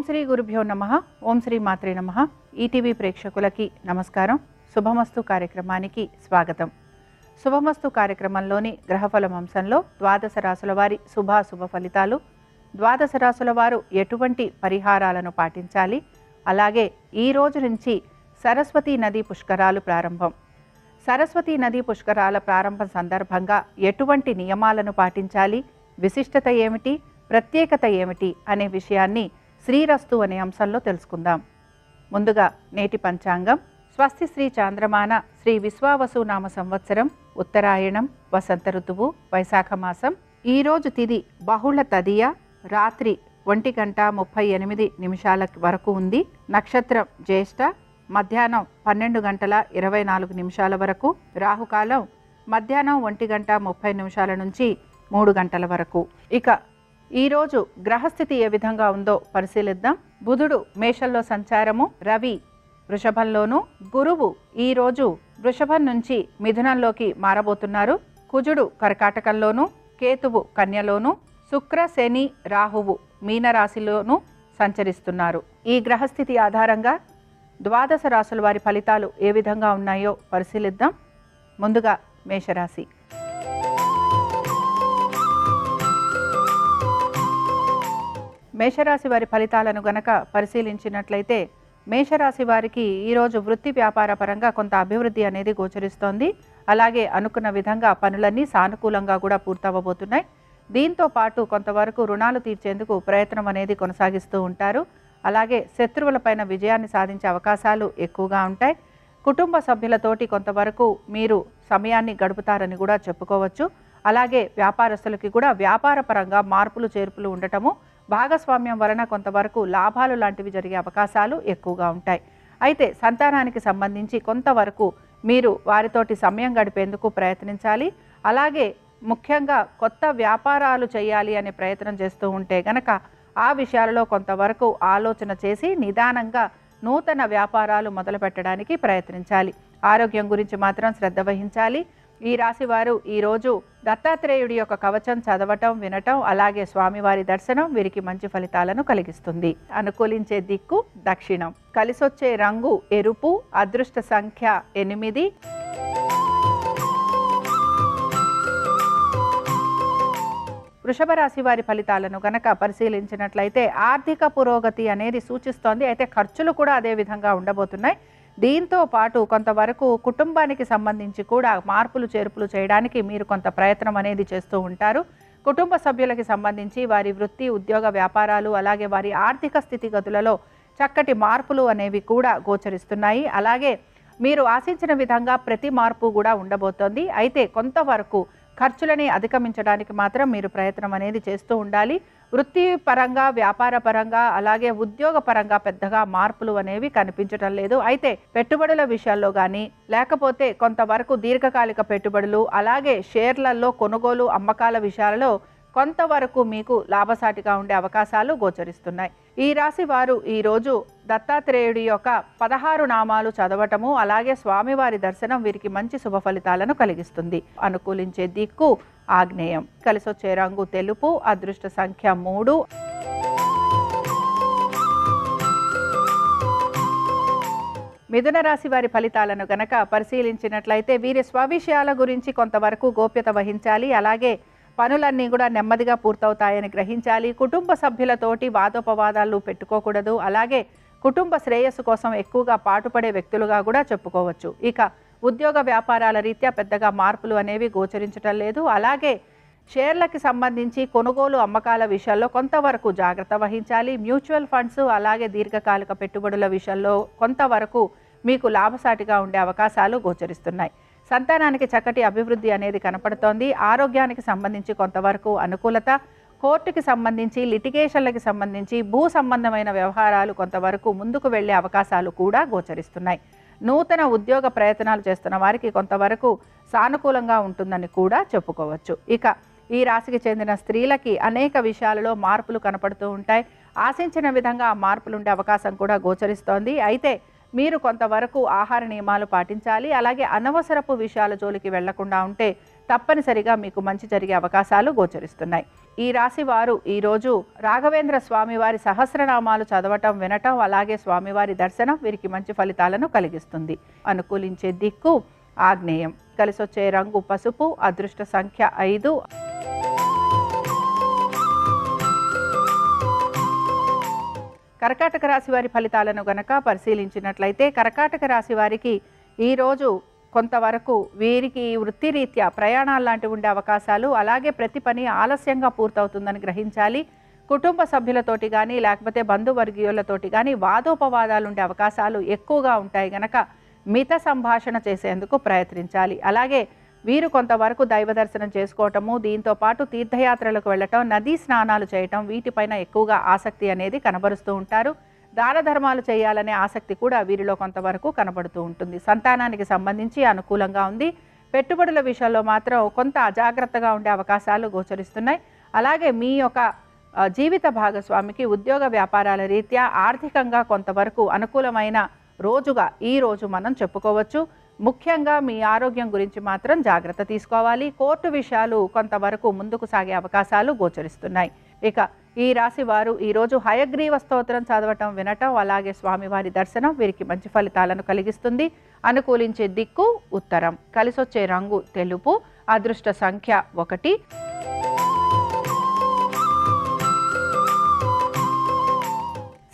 శ్రీ గురుభ్యో నమః. ఓం శ్రీ మాత్రే నమః. ఈటీవీ ప్రేక్షకులకి నమస్కారం. శుభమస్తు కార్యక్రమానికి స్వాగతం. శుభమస్తు కార్యక్రమంలోని గ్రహఫలం అంశంలో ద్వాదశ రాశుల వారి శుభాశుభ ఫలితాలు, ద్వాదశ రాశుల వారు ఎటువంటి పరిహారాలను పాటించాలి, అలాగే ఈ రోజు నుంచి సరస్వతీ నదీ పుష్కరాలు ప్రారంభం. సరస్వతీ నదీ పుష్కరాల ప్రారంభం సందర్భంగా ఎటువంటి నియమాలను పాటించాలి, విశిష్టత ఏమిటి, ప్రత్యేకత ఏమిటి అనే విషయాన్ని శ్రీరస్తు అనే అంశంలో తెలుసుకుందాం. ముందుగా నేటి పంచాంగం. స్వస్తి శ్రీ చాంద్రమాన శ్రీ విశ్వావసు నామ సంవత్సరం, ఉత్తరాయణం, వసంత ఋతువు, వైశాఖ మాసం. ఈరోజు తిథి బహుళ తదియ, రాత్రి 1:38 వరకు ఉంది. నక్షత్రం జ్యేష్ఠ, మధ్యాహ్నం 12:24 వరకు. రాహుకాలం మధ్యాహ్నం 1:30 నుంచి 3 గంటల వరకు. ఇక ఈరోజు గ్రహస్థితి ఏ విధంగా ఉందో పరిశీలిద్దాం. బుధుడు మేషంలో సంచారము, రవి వృషభంలోను, గురువు ఈరోజు వృషభం నుంచి మిథునంలోకి మారబోతున్నారు. కుజుడు కర్కాటకంలోను, కేతువు కన్యలోను, శుక్ర శని రాహువు మీనరాశిలోను సంచరిస్తున్నారు. ఈ గ్రహస్థితి ఆధారంగా ద్వాదశ రాశుల వారి ఫలితాలు ఏ విధంగా ఉన్నాయో పరిశీలిద్దాం. ముందుగా మేషరాశి. మేషరాశి వారి ఫలితాలను గనక పరిశీలించినట్లయితే మేషరాశి వారికి ఈరోజు వృత్తి వ్యాపార పరంగా కొంత అభివృద్ధి అనేది గోచరిస్తోంది. అలాగే అనుకున్న విధంగా పనులన్నీ సానుకూలంగా కూడా పూర్తవబోతున్నాయి. దీంతో పాటు కొంతవరకు రుణాలు తీర్చేందుకు ప్రయత్నం అనేది కొనసాగిస్తూ ఉంటారు. అలాగే శత్రువులపైన విజయాన్ని సాధించే అవకాశాలు ఎక్కువగా ఉంటాయి. కుటుంబ సభ్యులతోటి కొంతవరకు మీరు సమయాన్ని గడుపుతారని కూడా చెప్పుకోవచ్చు. అలాగే వ్యాపారస్తులకి కూడా వ్యాపార పరంగా మార్పులు చేర్పులు ఉండటము, భాగస్వామ్యం వలన కొంతవరకు లాభాలు లాంటివి జరిగే అవకాశాలు ఎక్కువగా ఉంటాయి. అయితే సంతానానికి సంబంధించి కొంతవరకు మీరు వారితోటి సమయం గడిపేందుకు ప్రయత్నించాలి. అలాగే ముఖ్యంగా కొత్త వ్యాపారాలు చేయాలి అనే ప్రయత్నం చేస్తూ ఉంటే గనక ఆ విషయాలలో కొంతవరకు ఆలోచన చేసి నిదానంగా నూతన వ్యాపారాలు మొదలు పెట్టడానికి ప్రయత్నించాలి. ఆరోగ్యం గురించి మాత్రం శ్రద్ధ వహించాలి. ఈ రాశి వారు ఈరోజు దత్తాత్రేయుడి యొక్క కవచం చదవటం, వినటం, అలాగే స్వామివారి దర్శనం వీరికి మంచి ఫలితాలను కలిగిస్తుంది. అనుకూలించే దిక్కు దక్షిణం. కలిసొచ్చే రంగు ఎరుపు. అదృష్ట సంఖ్య 8. వృషభ రాశి వారి ఫలితాలను గనక పరిశీలించినట్లయితే ఆర్థిక పురోగతి అనేది సూచిస్తోంది. అయితే ఖర్చులు కూడా అదే విధంగా ఉండబోతున్నాయి. దీంతో పాటు కొంతవరకు కుటుంబానికి సంబంధించి కూడా మార్పులు చేర్పులు చేయడానికి మీరు కొంత ప్రయత్నం అనేది చేస్తూ ఉంటారు. కుటుంబ సభ్యులకి సంబంధించి వారి వృత్తి, ఉద్యోగ, వ్యాపారాలు, అలాగే వారి ఆర్థిక స్థితిగతులలో చక్కటి మార్పులు అనేవి కూడా గోచరిస్తున్నాయి. అలాగే మీరు ఆశించిన విధంగా ప్రతి మార్పు కూడా ఉండబోతోంది. అయితే కొంతవరకు ఖర్చులని అధిగమించడానికి మాత్రం మీరు ప్రయత్నం అనేది చేస్తూ ఉండాలి. వృత్తి పరంగా, వ్యాపార పరంగా, అలాగే ఉద్యోగ పరంగా పెద్దగా మార్పులు అనేవి కనిపించడం లేదు. అయితే పెట్టుబడుల విషయాల్లో కానీ, లేకపోతే కొంతవరకు దీర్ఘకాలిక పెట్టుబడులు, అలాగే షేర్లలో కొనుగోలు అమ్మకాల విషయాలలో కొంతవరకు మీకు లాభసాటిగా ఉండే అవకాశాలు గోచరిస్తున్నాయి. ఈ రాశి వారు ఈరోజు దత్తాత్రేయుడి యొక్క 16 నామాలు చదవటము, అలాగే స్వామివారి దర్శనం వీరికి మంచి శుభ ఫలితాలను కలిగిస్తుంది. అనుకూలించే దిక్కు ఆగ్నేయం. కలిసొచ్చే రంగు తెలుపు. అదృష్ట సంఖ్య 3. మిథున రాశి వారి ఫలితాలను గనక పరిశీలించినట్లయితే వీరి స్వవిషయాల గురించి కొంతవరకు గోప్యత వహించాలి. అలాగే పనులన్నీ కూడా నెమ్మదిగా పూర్తవుతాయని గ్రహించాలి. కుటుంబ సభ్యులతోటి వాదోపవాదాలు పెట్టుకోకూడదు. అలాగే కుటుంబ శ్రేయస్సు కోసం ఎక్కువగా పాటుపడే వ్యక్తులుగా కూడా చెప్పుకోవచ్చు. ఇక ఉద్యోగ వ్యాపారాల రీత్యా పెద్దగా మార్పులు అనేవి గోచరించటం లేదు. అలాగే షేర్లకి సంబంధించి కొనుగోలు అమ్మకాల విషయాల్లో కొంతవరకు జాగ్రత్త వహించాలి. మ్యూచువల్ ఫండ్స్, అలాగే దీర్ఘకాలిక పెట్టుబడుల విషయంలో కొంతవరకు మీకు లాభసాటిగా ఉండే అవకాశాలు గోచరిస్తున్నాయి. సంతానానికి చక్కటి అభివృద్ధి అనేది కనపడుతోంది. ఆరోగ్యానికి సంబంధించి కొంతవరకు అనుకూలత. కోర్టుకి సంబంధించి, లిటిగేషన్లకి సంబంధించి, భూ సంబంధమైన వ్యవహారాలు కొంతవరకు ముందుకు వెళ్లే అవకాశాలు కూడా గోచరిస్తున్నాయి. నూతన ఉద్యోగ ప్రయత్నాలు చేస్తున్న వారికి కొంతవరకు సానుకూలంగా ఉంటుందని కూడా చెప్పుకోవచ్చు. ఇక ఈ రాశికి చెందిన స్త్రీలకి అనేక విషయాలలో మార్పులు కనపడుతూ ఉంటాయి. ఆశించిన విధంగా ఆ మార్పులు ఉండే అవకాశం కూడా గోచరిస్తోంది. అయితే మీరు కొంతవరకు ఆహార నియమాలు పాటించాలి. అలాగే అనవసరపు విషయాల జోలికి వెళ్లకుండా ఉంటే తప్పనిసరిగా మీకు మంచి జరిగే అవకాశాలు గోచరిస్తున్నాయి. ఈ రాశి వారు ఈరోజు రాఘవేంద్ర స్వామివారి సహస్రనామాలు చదవటం, వినటం, అలాగే స్వామివారి దర్శనం వీరికి మంచి ఫలితాలను కలిగిస్తుంది. అనుకూలించే దిక్కు ఆగ్నేయం. కలిసొచ్చే రంగు పసుపు. అదృష్ట సంఖ్య 5. కర్కాటక రాశి వారి ఫలితాలను గనక పరిశీలించినట్లయితే కర్కాటక రాశి వారికి ఈరోజు కొంతవరకు వీరికి వృత్తిరీత్యా ప్రయాణాలు లాంటివి ఉండే అవకాశాలు, అలాగే ప్రతి పని ఆలస్యంగా పూర్తవుతుందని గ్రహించాలి. కుటుంబ సభ్యులతోటి కానీ లేకపోతే బంధువర్గీయులతోటి కానీ వాదోపవాదాలు ఉండే అవకాశాలు ఎక్కువగా ఉంటాయి గనక మిత సంభాషణ చేసేందుకు ప్రయత్నించాలి. అలాగే వీరు కొంతవరకు దైవ దర్శనం చేసుకోవటము, దీంతో పాటు తీర్థయాత్రలకు వెళ్ళటం, నదీ స్నానాలు చేయటం వీటిపైన ఎక్కువగా ఆసక్తి అనేది కనబరుస్తూ ఉంటారు. దాన ధర్మాలు చేయాలనే ఆసక్తి కూడా వీరిలో కొంతవరకు కనబడుతూ ఉంటుంది. సంతానానికి సంబంధించి అనుకూలంగా ఉంది. పెట్టుబడుల విషయంలో మాత్రం కొంత అజాగ్రత్తగా ఉండే అవకాశాలు గోచరిస్తున్నాయి. అలాగే మీ యొక్క జీవిత భాగస్వామికి ఉద్యోగ వ్యాపారాల రీత్యా ఆర్థికంగా కొంతవరకు అనుకూలమైన రోజుగా ఈ రోజు మనం చెప్పుకోవచ్చు. ముఖ్యంగా మీ ఆరోగ్యం గురించి మాత్రం జాగ్రత్త తీసుకోవాలి. కోర్టు విషయాలు కొంతవరకు ముందుకు సాగే అవకాశాలు గోచరిస్తున్నాయి. ఇక ఈ రాశి వారు ఈరోజు హయగ్రీవ స్తోత్రం చదవటం, వినటం, అలాగే స్వామివారి దర్శనం వీరికి మంచి ఫలితాలను కలిగిస్తుంది. అనుకూలించే దిక్కు ఉత్తరం. కలిసొచ్చే రంగు తెలుపు. అదృష్ట సంఖ్య 1.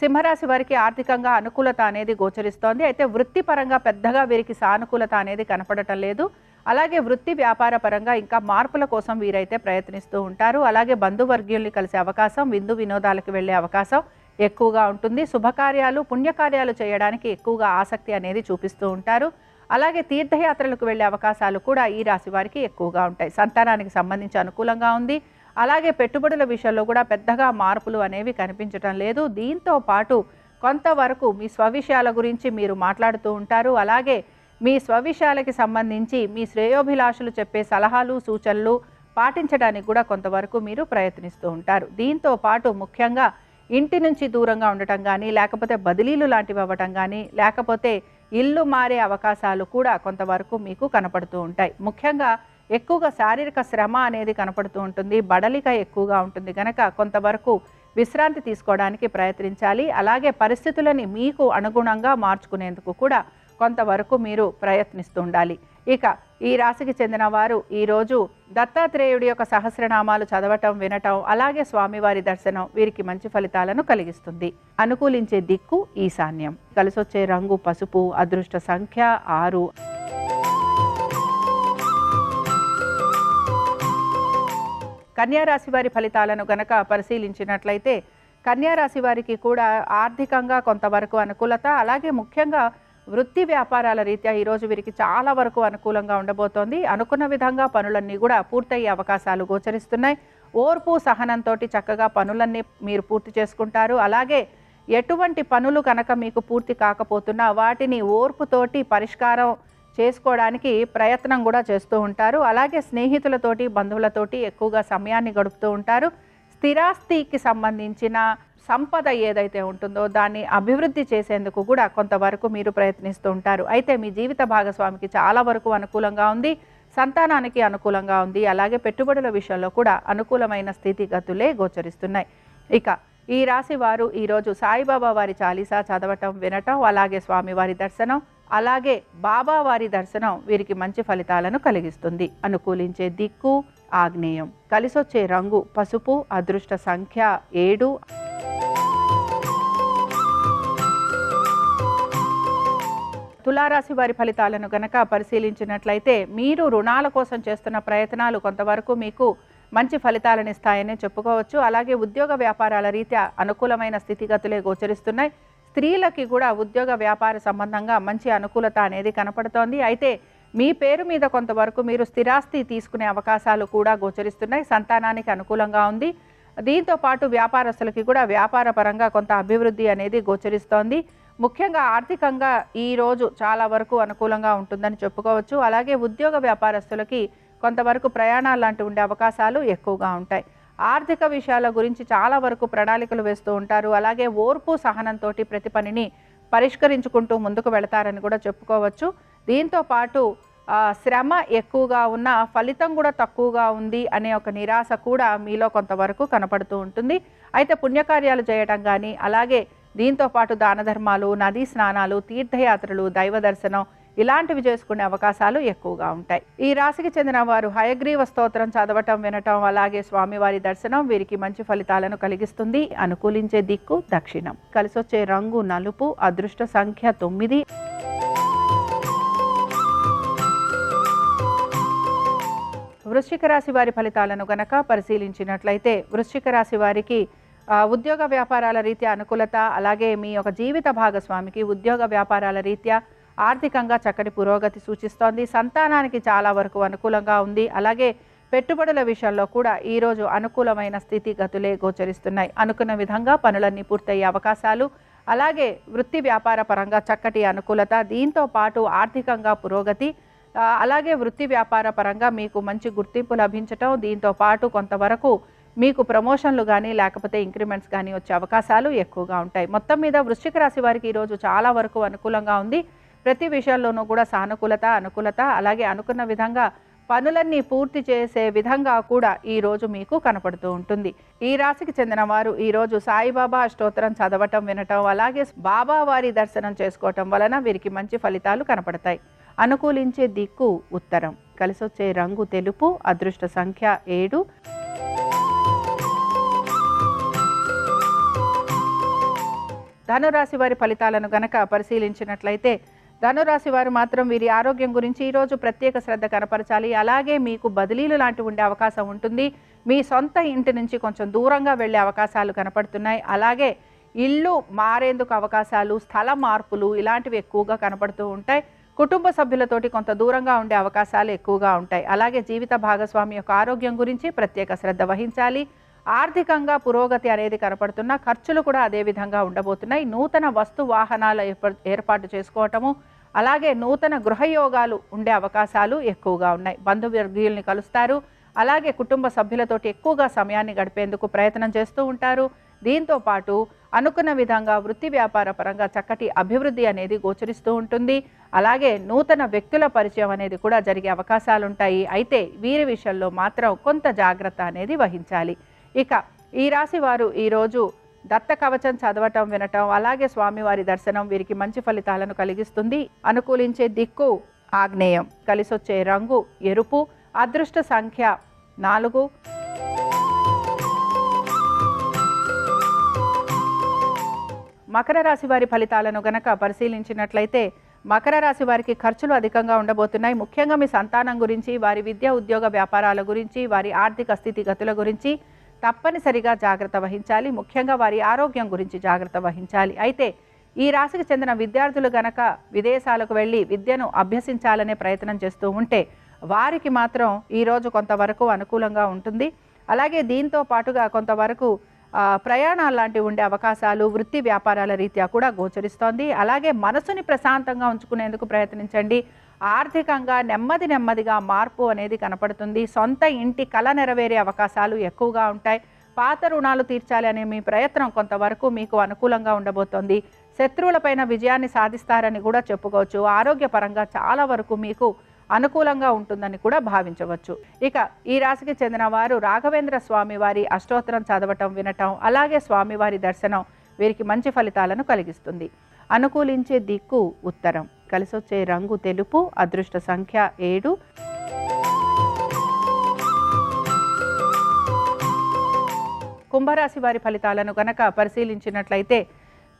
సింహరాశి వారికి ఆర్థికంగా అనుకూలత అనేది గోచరిస్తోంది. అయితే వృత్తిపరంగా పెద్దగా వీరికి సానుకూలత అనేది కనపడటం లేదు. అలాగే వృత్తి వ్యాపార పరంగా ఇంకా మార్పుల కోసం వీరైతే ప్రయత్నిస్తూ ఉంటారు. అలాగే బంధువర్గీయుల్ని కలిసే అవకాశం, విందు వినోదాలకు వెళ్ళే అవకాశం ఎక్కువగా ఉంటుంది. శుభకార్యాలు, పుణ్యకార్యాలు చేయడానికి ఎక్కువగా ఆసక్తి అనేది చూపిస్తూ ఉంటారు. అలాగే తీర్థయాత్రలకు వెళ్ళే అవకాశాలు కూడా ఈ రాశి వారికి ఎక్కువగా ఉంటాయి. సంతానానికి సంబంధించి అనుకూలంగా ఉంది. అలాగే పెట్టుబడుల విషయంలో కూడా పెద్దగా మార్పులు అనేవి కనిపించటం లేదు. దీంతో పాటు కొంతవరకు మీ స్వవిషయాల గురించి మీరు మాట్లాడుతూ ఉంటారు. అలాగే మీ స్వవిషయాలకి సంబంధించి మీ శ్రేయోభిలాషులు చెప్పే సలహాలు, సూచనలు పాటించడానికి కూడా కొంతవరకు మీరు ప్రయత్నిస్తూ ఉంటారు. దీంతో పాటు ముఖ్యంగా ఇంటి నుంచి దూరంగా ఉండటం కానీ, లేకపోతే బదిలీలు లాంటివి అవ్వటం కానీ, లేకపోతే ఇల్లు మారే అవకాశాలు కూడా కొంతవరకు మీకు కనపడుతూ ఉంటాయి. ముఖ్యంగా ఎక్కువగా శారీరక శ్రమ అనేది కనపడుతూ ఉంటుంది. బడలిక ఎక్కువగా ఉంటుంది కనుక కొంతవరకు విశ్రాంతి తీసుకోవడానికి ప్రయత్నించాలి. అలాగే పరిస్థితులని మీకు అనుగుణంగా మార్చుకునేందుకు కూడా కొంతవరకు మీరు ప్రయత్నిస్తూ ఉండాలి. ఇక ఈ రాశికి చెందిన వారు ఈరోజు దత్తాత్రేయుడి యొక్క సహస్రనామాలు చదవటం, వినటం, అలాగే స్వామివారి దర్శనం వీరికి మంచి ఫలితాలను కలిగిస్తుంది. అనుకూలించే దిక్కు ఈశాన్యం. కలిసొచ్చే రంగు పసుపు. అదృష్ట సంఖ్య 6. కన్యారాశి వారి ఫలితాలను గనక పరిశీలించినట్లయితే కన్యారాశి వారికి కూడా ఆర్థికంగా కొంతవరకు అనుకూలత, అలాగే ముఖ్యంగా వృత్తి వ్యాపారాల రీత్యా ఈరోజు వీరికి చాలా వరకు అనుకూలంగా ఉండబోతోంది. అనుకున్న విధంగా పనులన్నీ కూడా పూర్తయ్యే అవకాశాలు గోచరిస్తున్నాయి. ఓర్పు సహనంతో చక్కగా పనులన్నీ మీరు పూర్తి చేసుకుంటారు. అలాగే ఎటువంటి పనులు కనుక మీకు పూర్తి కాకపోతున్నా వాటిని ఓర్పుతోటి పరిష్కారం చేసుకోవడానికి ప్రయత్నం కూడా చేస్తూ ఉంటారు. అలాగే స్నేహితులతోటి, బంధువులతోటి ఎక్కువగా సమయాన్ని గడుపుతూ ఉంటారు. స్థిరాస్తికి సంబంధించిన సంపద ఏదైతే ఉంటుందో దాన్ని అభివృద్ధి చేసేందుకు కూడా కొంతవరకు మీరు ప్రయత్నిస్తూ ఉంటారు. అయితే మీ జీవిత భాగస్వామికి చాలా వరకు అనుకూలంగా ఉంది. సంతానానికి అనుకూలంగా ఉంది. అలాగే పెట్టుబడుల విషయంలో కూడా అనుకూలమైన స్థితిగతులే గోచరిస్తున్నాయి. ఇక ఈ రాశి వారు ఈరోజు సాయిబాబా వారి చాలీసా చదవటం, వినటం, అలాగే స్వామివారి దర్శనం, అలాగే బాబా వారి దర్శనం వీరికి మంచి ఫలితాలను కలిగిస్తుంది. అనుకూలించే దిక్కు ఆగ్నేయం. కలిసొచ్చే రంగు పసుపు. అదృష్ట సంఖ్య 7. తులారాశి వారి ఫలితాలను గనక పరిశీలించినట్లయితే మీరు రుణాల కోసం చేస్తున్న ప్రయత్నాలు కొంతవరకు మీకు మంచి ఫలితాలను ఇస్తాయని చెప్పుకోవచ్చు. అలాగే ఉద్యోగ వ్యాపారాల రీత్యా అనుకూలమైన స్థితిగతులే గోచరిస్తున్నాయి. స్త్రీలకి కూడా ఉద్యోగ వ్యాపార సంబంధంగా మంచి అనుకూలత అనేది కనపడుతోంది. అయితే మీ పేరు మీద కొంతవరకు మీరు స్థిరాస్తి తీసుకునే అవకాశాలు కూడా గోచరిస్తున్నాయి. సంతానానికి అనుకూలంగా ఉంది. దీంతో పాటు వ్యాపారస్తులకి కూడా వ్యాపార పరంగా కొంత అభివృద్ధి అనేది గోచరిస్తోంది. ముఖ్యంగా ఆర్థికంగా ఈ రోజు చాలా వరకు అనుకూలంగా ఉంటుందని చెప్పుకోవచ్చు. అలాగే ఉద్యోగ వ్యాపారస్తులకి కొంతవరకు ప్రయాణాలు లాంటి ఉండే అవకాశాలు ఎక్కువగా ఉంటాయి. ఆర్థిక విషయాల గురించి చాలా వరకు ప్రణాళికలు వేస్తూ ఉంటారు. అలాగే ఓర్పు సహనంతో ప్రతి పనిని పరిష్కరించుకుంటూ ముందుకు వెళతారని కూడా చెప్పుకోవచ్చు. దీంతో పాటు శ్రమ ఎక్కువగా ఉన్న ఫలితం కూడా తక్కువగా ఉంది అనే ఒక నిరాశ కూడా మీలో కొంతవరకు కనపడుతూ ఉంటుంది. అయితే పుణ్యకార్యాలు చేయటం కానీ, అలాగే దీంతో పాటు దాన ధర్మాలు, నదీ స్నానాలు, తీర్థయాత్రలు, దైవ దర్శనం ఇలాంటివి చేసుకునే అవకాశాలు ఎక్కువగా ఉంటాయి. ఈ రాశికి చెందిన వారు హయగ్రీవ స్తోత్రం చదవటం, వినటం, అలాగే స్వామివారి దర్శనం వీరికి మంచి ఫలితాలను కలిగిస్తుంది. అనుకూలించే దిక్కు దక్షిణం. కలిసొచ్చే రంగు నలుపు. అదృష్ట సంఖ్య 9. వృశ్చిక రాశి వారి ఫలితాలను గనక పరిశీలించినట్లయితే వృశ్చిక రాశి వారికి ఉద్యోగ వ్యాపారాల రీత్యా అనుకూలత, అలాగే మీ యొక్క జీవిత భాగస్వామికి ఉద్యోగ వ్యాపారాల రీత్యా ఆర్థికంగా చక్కటి పురోగతి సూచిస్తోంది. సంతానానికి చాలా వరకు అనుకూలంగా ఉంది. అలాగే పెట్టుబడుల విషయంలో కూడా ఈరోజు అనుకూలమైన స్థితిగతులే గోచరిస్తున్నాయి. అనుకున్న విధంగా పనులన్నీ పూర్తయ్యే అవకాశాలు, అలాగే వృత్తి వ్యాపార పరంగా చక్కటి అనుకూలత, దీంతో పాటు ఆర్థికంగా పురోగతి, అలాగే వృత్తి వ్యాపార పరంగా మీకు మంచి గుర్తింపు లభించటం, దీంతో పాటు కొంతవరకు మీకు ప్రమోషన్లు కానీ లేకపోతే ఇంక్రిమెంట్స్ కానీ వచ్చే అవకాశాలు ఎక్కువగా ఉంటాయి. మొత్తం మీద వృశ్చిక రాశి వారికి ఈరోజు చాలా వరకు అనుకూలంగా ఉంది. ప్రతి విషయంలోనూ కూడా సానుకూలత, అనుకూలత, అలాగే అనుకున్న విధంగా పనులన్నీ పూర్తి చేసే విధంగా కూడా ఈరోజు మీకు కనపడుతూ ఉంటుంది. ఈ రాశికి చెందిన వారు ఈరోజు సాయిబాబా అష్టోత్తరం చదవటం, వినటం, అలాగే బాబా వారి దర్శనం చేసుకోవటం వలన వీరికి మంచి ఫలితాలు కనపడతాయి. అనుకూలించే దిక్కు ఉత్తరం. కలిసొచ్చే రంగు తెలుపు. అదృష్ట సంఖ్య 7. ధనురాశి వారి ఫలితాలను గనక పరిశీలించినట్లయితే ధనురాశి వారు మాత్రం వీరి ఆరోగ్యం గురించి ఈరోజు ప్రత్యేక శ్రద్ధ కనపరచాలి. అలాగే మీకు బదిలీలు లాంటివి ఉండే అవకాశం ఉంటుంది. మీ సొంత ఇంటి నుంచి కొంచెం దూరంగా వెళ్ళే అవకాశాలు కనపడుతున్నాయి. అలాగే ఇల్లు మారేందుకు అవకాశాలు, స్థల మార్పులు ఇలాంటివి ఎక్కువగా కనపడుతూ ఉంటాయి. కుటుంబ సభ్యులతోటి కొంత దూరంగా ఉండే అవకాశాలు ఎక్కువగా ఉంటాయి. అలాగే జీవిత భాగస్వామి యొక్క ఆరోగ్యం గురించి ప్రత్యేక శ్రద్ధ వహించాలి. ఆర్థికంగా పురోగతి అనేది కనపడుతున్న ఖర్చులు కూడా అదే విధంగా ఉండబోతున్నాయి. నూతన వస్తు వాహనాల ఏర్పాటు చేసుకోవటము, అలాగే నూతన గృహయోగాలు ఉండే అవకాశాలు ఎక్కువగా ఉన్నాయి. బంధువర్గీయుల్ని కలుస్తారు. అలాగే కుటుంబ సభ్యులతోటి ఎక్కువగా సమయాన్ని గడిపేందుకు ప్రయత్నం చేస్తూ ఉంటారు. దీంతో పాటు అనుకున్న విధంగా వృత్తి వ్యాపార పరంగా చక్కటి అభివృద్ధి అనేది గోచరిస్తూ ఉంటుంది. అలాగే నూతన వ్యక్తుల పరిచయం అనేది కూడా జరిగే అవకాశాలు ఉంటాయి. అయితే వీరి విషయంలో మాత్రం కొంత జాగ్రత్త అనేది వహించాలి. ఇక ఈ రాశి వారు ఈరోజు దత్త కవచం చదవటం, వినటం, అలాగే స్వామివారి దర్శనం వీరికి మంచి ఫలితాలను కలిగిస్తుంది. అనుకూలించే దిక్కు ఆగ్నేయం. కలిసొచ్చే రంగు ఎరుపు. అదృష్ట సంఖ్య 4. మకర రాశి వారి ఫలితాలను గనక పరిశీలించినట్లయితే మకర రాశి వారికి ఖర్చులు అధికంగా ఉండబోతున్నాయి. ముఖ్యంగా మీ సంతానం గురించి, వారి విద్య, ఉద్యోగ వ్యాపారాల గురించి, వారి ఆర్థిక స్థితిగతుల గురించి తప్పనిసరిగా జాగ్రత్త వహించాలి. ముఖ్యంగా వారి ఆరోగ్యం గురించి జాగ్రత్త వహించాలి. అయితే ఈ రాశికి చెందిన విద్యార్థులు గనక విదేశాలకు వెళ్ళి విద్యను అభ్యసించాలనే ప్రయత్నం చేస్తూ ఉంటే వారికి మాత్రం ఈరోజు కొంతవరకు అనుకూలంగా ఉంటుంది. అలాగే దీంతో పాటుగా కొంతవరకు ప్రయాణాలు లాంటివి ఉండే అవకాశాలు వృత్తి వ్యాపారాల రీత్యా కూడా గోచరిస్తోంది. అలాగే మనసుని ప్రశాంతంగా ఉంచుకునేందుకు ప్రయత్నించండి. ఆర్థికంగా నెమ్మదిగా మార్పు అనేది కనపడుతుంది. సొంత ఇంటి కల నెరవేరే అవకాశాలు ఎక్కువగా ఉంటాయి. పాత రుణాలు తీర్చాలి అనే మీ ప్రయత్నం కొంతవరకు మీకు అనుకూలంగా ఉండబోతోంది. శత్రువులపైన విజయాన్ని సాధిస్తారని కూడా చెప్పుకోవచ్చు. ఆరోగ్యపరంగా చాలా వరకు మీకు అనుకూలంగా ఉంటుందని కూడా భావించవచ్చు. ఇక ఈ రాశికి చెందిన వారు రాఘవేంద్ర స్వామి వారి అష్టోత్తరం చదవటం, వినటం, అలాగే స్వామివారి దర్శనం వీరికి మంచి ఫలితాలను కలిగిస్తుంది. అనుకూలించే దిక్కు ఉత్తరం. కలిసొచ్చే రంగు తెలుపు. అదృష్ట సంఖ్య 7. కుంభరాశి వారి ఫలితాలను గనక పరిశీలించినట్లయితే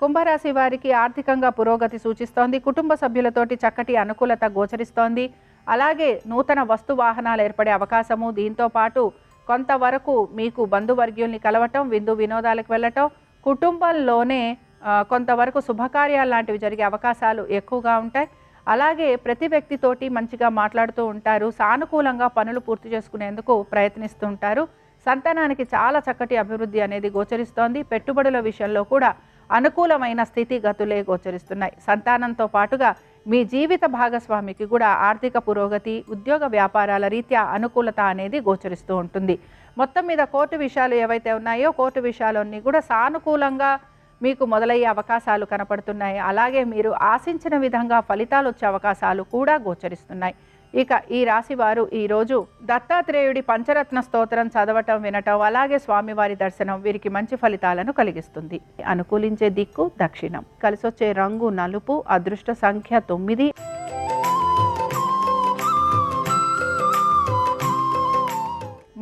కుంభరాశి వారికి ఆర్థికంగా పురోగతి సూచిస్తోంది. కుటుంబ సభ్యులతోటి చక్కటి అనుకూలత గోచరిస్తోంది. అలాగే నూతన వస్తు వాహనాలు ఏర్పడే అవకాశము, దీంతో పాటు కొంతవరకు మీకు బంధువర్గీయుల్ని కలవటం, విందు వినోదాలకు వెళ్ళటం, కుటుంబంలోనే కొంతవరకు శుభకార్యాలు లాంటివి జరిగే అవకాశాలు ఎక్కువగా ఉంటాయి. అలాగే ప్రతి వ్యక్తితోటి మంచిగా మాట్లాడుతూ ఉంటారు. సానుకూలంగా పనులు పూర్తి చేసుకునేందుకు ప్రయత్నిస్తూ ఉంటారు. సంతానానికి చాలా చక్కటి అభివృద్ధి అనేది గోచరిస్తోంది. పెట్టుబడుల విషయంలో కూడా అనుకూలమైన స్థితిగతులే గోచరిస్తున్నాయి. సంతానంతో పాటుగా మీ జీవిత భాగస్వామికి కూడా ఆర్థిక పురోగతి, ఉద్యోగ వ్యాపారాల రీత్యా అనుకూలత అనేది గోచరిస్తూ ఉంటుంది. మొత్తం మీద కోర్టు విషయాలు ఏవైతే ఉన్నాయో కోర్టు విషయాలన్నీ కూడా సానుకూలంగా మీకు మొదలయ్యే అవకాశాలు కనపడుతున్నాయి. అలాగే మీరు ఆశించిన విధంగా ఫలితాలు వచ్చే అవకాశాలు కూడా గోచరిస్తున్నాయి. ఇక ఈ రాశి వారు ఈరోజు దత్తాత్రేయుడి పంచరత్న స్తోత్రం చదవటం వినటం అలాగే స్వామివారి దర్శనం వీరికి మంచి ఫలితాలను కలిగిస్తుంది. అనుకూలించే దిక్కు దక్షిణం. కలిసొచ్చే రంగు నలుపు. అదృష్ట సంఖ్య 9.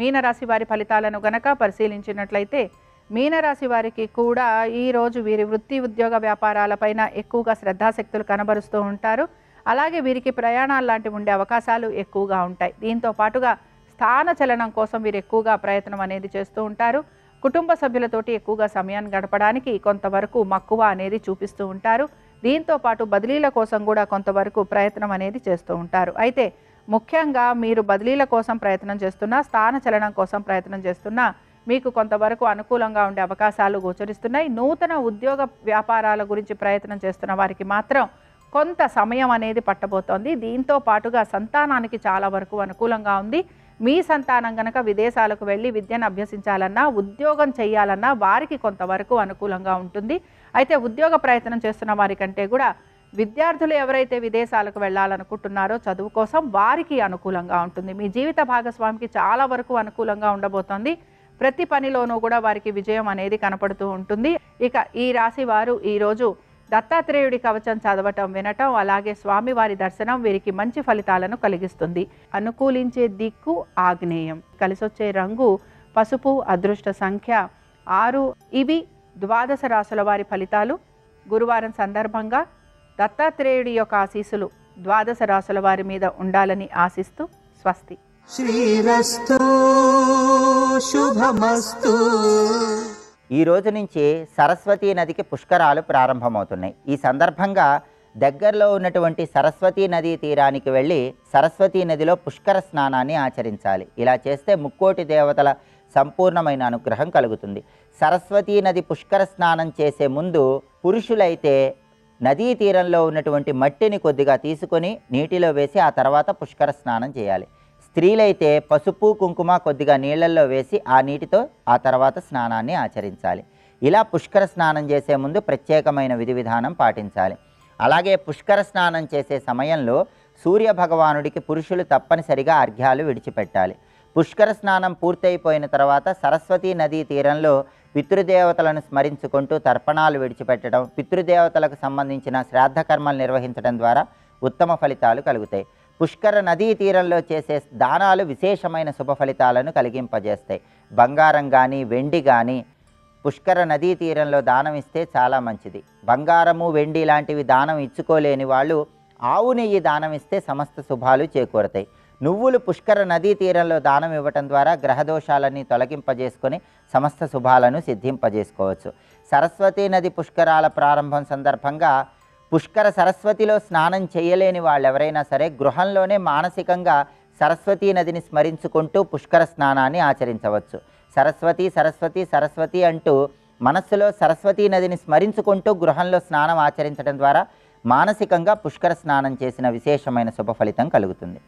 మీనరాశి వారి ఫలితాలను గనక పరిశీలించినట్లయితే మీనరాశి వారికి కూడా ఈరోజు వీరి వృత్తి ఉద్యోగ వ్యాపారాలపైన ఎక్కువగా శ్రద్ధాశక్తులు కనబరుస్తూ ఉంటారు. అలాగే వీరికి ప్రయాణాలు లాంటివి ఉండే అవకాశాలు ఎక్కువగా ఉంటాయి. దీంతో పాటుగా స్థాన చలనం కోసం వీరు ఎక్కువగా ప్రయత్నం అనేది చేస్తూ ఉంటారు. కుటుంబ సభ్యులతోటి ఎక్కువగా సమయాన్ని గడపడానికి కొంతవరకు మక్కువ అనేది చూపిస్తూ ఉంటారు. దీంతో పాటు బదిలీల కోసం కూడా కొంతవరకు ప్రయత్నం అనేది చేస్తూ ఉంటారు. అయితే ముఖ్యంగా మీరు బదిలీల కోసం ప్రయత్నం చేస్తున్నా, స్థాన చలనం కోసం ప్రయత్నం చేస్తున్నా మీకు కొంతవరకు అనుకూలంగా ఉండే అవకాశాలు గోచరిస్తున్నాయి. నూతన ఉద్యోగ వ్యాపారాల గురించి ప్రయత్నం చేస్తున్న వారికి మాత్రం కొంత సమయం అనేది పట్టబోతోంది. దీంతో పాటుగా సంతానానికి చాలా వరకు అనుకూలంగా ఉంది. మీ సంతానం కనుక విదేశాలకు వెళ్ళి విద్యను అభ్యసించాలన్నా, ఉద్యోగం చేయాలన్నా వారికి కొంతవరకు అనుకూలంగా ఉంటుంది. అయితే ఉద్యోగ ప్రయత్నం చేస్తున్న వారికంటే కూడా విద్యార్థులు ఎవరైతే విదేశాలకు వెళ్ళాలనుకుంటున్నారో చదువు కోసం వారికి అనుకూలంగా ఉంటుంది. మీ జీవిత భాగస్వామికి చాలా వరకు అనుకూలంగా ఉండబోతోంది. ప్రతి పనిలోనూ కూడా వారికి విజయం అనేది కనపడుతూ ఉంటుంది. ఇక ఈ రాశి వారు ఈరోజు దత్తాత్రేయుడి కవచం చదవటం వినటం అలాగే స్వామివారి దర్శనం వీరికి మంచి ఫలితాలను కలిగిస్తుంది. అనుకూలించే దిక్కు ఆగ్నేయం. కలిసొచ్చే రంగు పసుపు. అదృష్ట సంఖ్య 6. ఇవి ద్వాదశ రాశుల వారి ఫలితాలు. గురువారం సందర్భంగా దత్తాత్రేయుడి యొక్క ఆశీస్సులు ద్వాదశ రాశుల వారి మీద ఉండాలని ఆశిస్తూ స్వస్తి. శ్రీరస్తు శుభమస్తు. ఈ రోజు నుంచి సరస్వతీ నదికి పుష్కరాలు ప్రారంభమవుతున్నాయి. ఈ సందర్భంగా దగ్గరలో ఉన్నటువంటి సరస్వతీ నదీ తీరానికి వెళ్ళి సరస్వతీ నదిలో పుష్కర స్నానాన్ని ఆచరించాలి. ఇలా చేస్తే ముక్కోటి దేవతల సంపూర్ణమైన అనుగ్రహం కలుగుతుంది. సరస్వతీ నది పుష్కర స్నానం చేసే ముందు పురుషులైతే నదీ తీరంలో ఉన్నటువంటి మట్టిని కొద్దిగా తీసుకొని నీటిలో వేసి ఆ తర్వాత పుష్కర స్నానం చేయాలి. స్త్రీలైతే పసుపు కుంకుమ కొద్దిగా నీళ్ళల్లో వేసి ఆ నీటితో ఆ తర్వాత స్నానాన్ని ఆచరించాలి. ఇలా పుష్కర స్నానం చేసే ముందు ప్రత్యేకమైన విధి విధానం పాటించాలి. అలాగే పుష్కర స్నానం చేసే సమయంలో సూర్య భగవానుడికి పురుషులు తప్పనిసరిగా అర్ఘ్యాలు విడిచిపెట్టాలి. పుష్కర స్నానం పూర్తయిపోయిన తర్వాత సరస్వతీ నదీ తీరంలో పితృదేవతలను స్మరించుకుంటూ తర్పణాలు విడిచిపెట్టడం, పితృదేవతలకు సంబంధించిన శ్రాద్ధ కర్మలు నిర్వహించడం ద్వారా ఉత్తమ ఫలితాలు కలుగుతాయి. పుష్కర నదీ తీరంలో చేసే దానాలు విశేషమైన శుభ ఫలితాలను కలిగింపజేస్తాయి. బంగారం కానీ వెండి కానీ పుష్కర నదీ తీరంలో దానం ఇస్తే చాలా మంచిది. బంగారము వెండి లాంటివి దానం ఇచ్చుకోలేని వాళ్ళు ఆవు నెయ్యి దానం ఇస్తే సమస్త శుభాలు చేకూరతాయి. నువ్వులు పుష్కర నదీ తీరంలో దానం ఇవ్వటం ద్వారా గ్రహదోషాలన్నీ తొలగింపజేసుకొని సమస్త శుభాలను సిద్ధింపజేసుకోవచ్చు. సరస్వతీ నది పుష్కరాల ప్రారంభం సందర్భంగా పుష్కర సరస్వతిలో స్నానం చేయలేని వాళ్ళు ఎవరైనా సరే గృహంలోనే మానసికంగా సరస్వతీ నదిని స్మరించుకుంటూ పుష్కర స్నానాన్ని ఆచరించవచ్చు. సరస్వతి సరస్వతి సరస్వతి అంటూ మనస్సులో సరస్వతీ నదిని స్మరించుకుంటూ గృహంలో స్నానం ఆచరించడం ద్వారా మానసికంగా పుష్కర స్నానం చేసిన విశేషమైన శుభ ఫలితం కలుగుతుంది.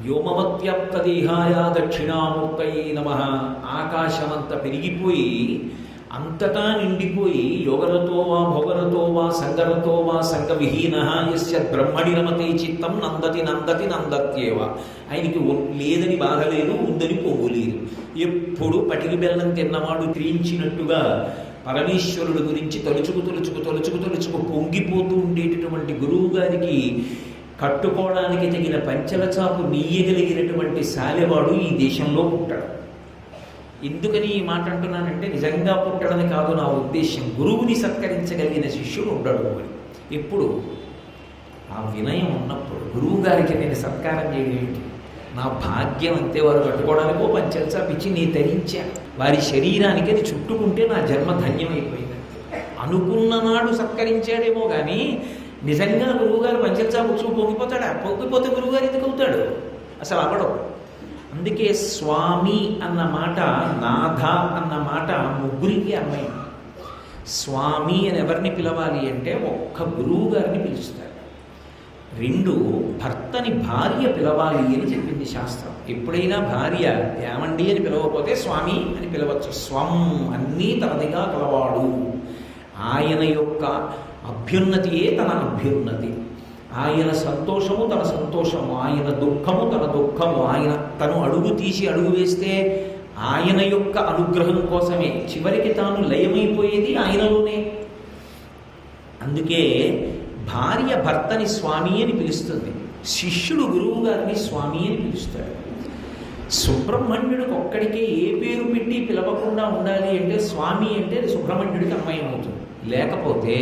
వ్యోమవత్వ్యాప్తదేహాయ దక్షిణామూర్తయే నమః. ఆకాశమంత పెరిగిపోయి అంతటా నిండిపోయి యోగరతో వా భోగరతో వా సంగరతో వా సంగవిహీన యస్య బ్రహ్మణి రమతే చిత్తం నందతి నందతి నందత్యేవ. ఆయనకి లేదని బాధ లేదు, ఉందని పోగలేదు. ఎప్పుడు పటికి బెల్లం తిన్నవాడు త్రించినట్టుగా పరమేశ్వరుడు గురించి తలుచుకు పొంగిపోతూ ఉండేటటువంటి గురువు గారికి కట్టుకోవడానికి తగిన పంచెల చాపు నీయగలిగినటువంటి శాలెవాడు ఈ దేశంలో పుట్టాడు. ఎందుకని ఈ మాట అంటున్నానంటే నిజంగా పుట్టడని కాదు నా ఉద్దేశం. గురువుని సత్కరించగలిగిన శిష్యుడు ఉండడు అని. ఎప్పుడు ఆ వినయం ఉన్నప్పుడు గురువు గారికి నేను సత్కారం చేయడం ఏంటి, నా భాగ్యం అంతే. వారు కట్టుకోవడానికో పంచెల చాపిచ్చి నీ ధరించా, వారి శరీరానికి అది చుట్టుకుంటే నా జన్మ ధన్యమైపోయింది. అనుకున్న నాడు సత్కరించాడేమో కానీ నిజంగా గురువుగారు పంచెల చాపు పొంగిపోతాడా? పొంగిపోతే గురువుగారు ఎందుకు అవుతాడు? అసలు అవ్వడం. అందుకే స్వామి అన్న మాట, నాథ అన్న మాట ముగ్గురికి అన్వయం. స్వామి అని ఎవరిని పిలవాలి అంటే ఒక్క గురువు గారిని పిలుస్తారు. రెండు, భర్తని భార్య పిలవాలి అని చెప్పింది శాస్త్రం. ఎప్పుడైనా భార్య ఏమండి అని పిలవకపోతే స్వామి అని పిలవచ్చు. స్వం, అన్నీ తనదిగా కలవాడు. ఆయన యొక్క అభ్యున్నతియే తన అభ్యున్నతి. ఆయన సంతోషము తన సంతోషము, ఆయన దుఃఖము తన దుఃఖము. ఆయన తను అడుగు తీసి అడుగు వేస్తే ఆయన యొక్క అనుగ్రహం కోసమే. చివరికి తాను లయమైపోయేది ఆయనలోనే. అందుకే భార్య భర్తని స్వామి అని పిలుస్తుంది, శిష్యుడు గురువు గారిని స్వామి అని పిలుస్తాడు. సుబ్రహ్మణ్యుడికి ఒక్కడికే ఏ పేరు పెట్టి పిలవకుండా ఉండాలి అంటే స్వామి అంటే అది సుబ్రహ్మణ్యుడికి అన్వయం అవుతుంది. లేకపోతే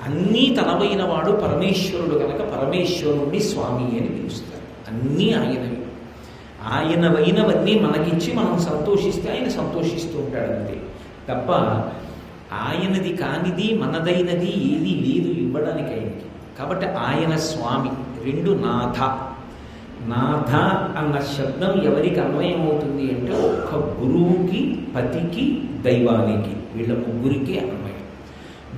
అన్నీ తనవైన వాడు పరమేశ్వరుడు కనుక పరమేశ్వరుణ్ణి స్వామి అని పిలుస్తారు. అన్నీ ఆయనవి. ఆయనవైనవన్నీ మనకిచ్చి మనం సంతోషిస్తే ఆయన సంతోషిస్తూ ఉంటాడు అంతే తప్ప ఆయనది కానిది మనదైనది ఏది లేదు ఇవ్వడానికి ఆయనకి. కాబట్టి ఆయన స్వామి. రెండు, నాథ. నాథ అన్న శబ్దం ఎవరికి అన్వయం అవుతుంది అంటే ఒక్క గురువుకి, పతికి, దైవానికి, వీళ్ళ ముగ్గురికి అన్వయం.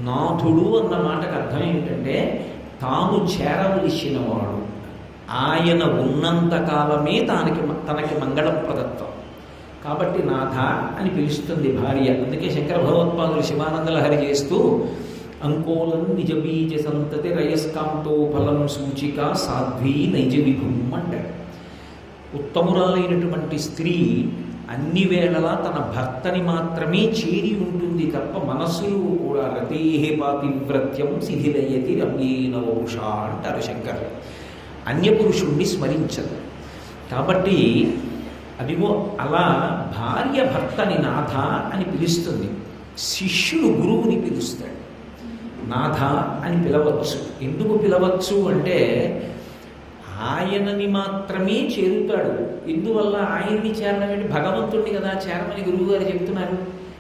నాథుడు అన్న మాటకు అర్థం ఏంటంటే తాను చేరవలసినవాడు. ఆయన ఉన్నంత కాలమే తనకి మంగళప్రదత్వం. కాబట్టి నాథ అని పిలుస్తుంది భార్య. అందుకే శంకర భగవత్పాదులు శివానందలహరి చేస్తూ అంకోలం నిజ బీజ సంతతి రయస్కాంతో ఫలం సూచిక సాధ్వీ నైజ విభుం అంటాడు. ఉత్తమురాలైనటువంటి స్త్రీ అన్ని వేళలా తన భర్తని మాత్రమే చేరి ఉంటుంది తప్ప మనస్సులు కూడా రతేహే పాతివ్రత్యం శిథిలయతి రమ్యేన వపుష అంటారు శంకర్. అన్యపురుషుణ్ణి స్మరించదు. కాబట్టి అదిగో అలా భార్య భర్తని నాథ అని పిలుస్తుంది. శిష్యుడు గురువుని పిలుస్తాడు. నాథ అని పిలవచ్చు. ఎందుకు పిలవచ్చు అంటే ఆయనని మాత్రమే చేరుతాడు. ఎందువల్ల ఆయన్ని చేరడం ఏంటి? భగవంతుడిని కదా చేరమని గురువు గారు చెప్తున్నారు.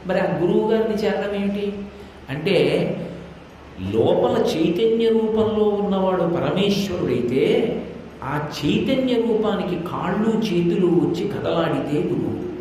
మరి ఆ గురువు గారిని చేరడం ఏమిటి అంటే లోపల చైతన్య రూపంలో ఉన్నవాడు పరమేశ్వరుడైతే ఆ చైతన్య రూపానికి కాళ్ళు చేతులు వచ్చి కదలాడితే గురువు.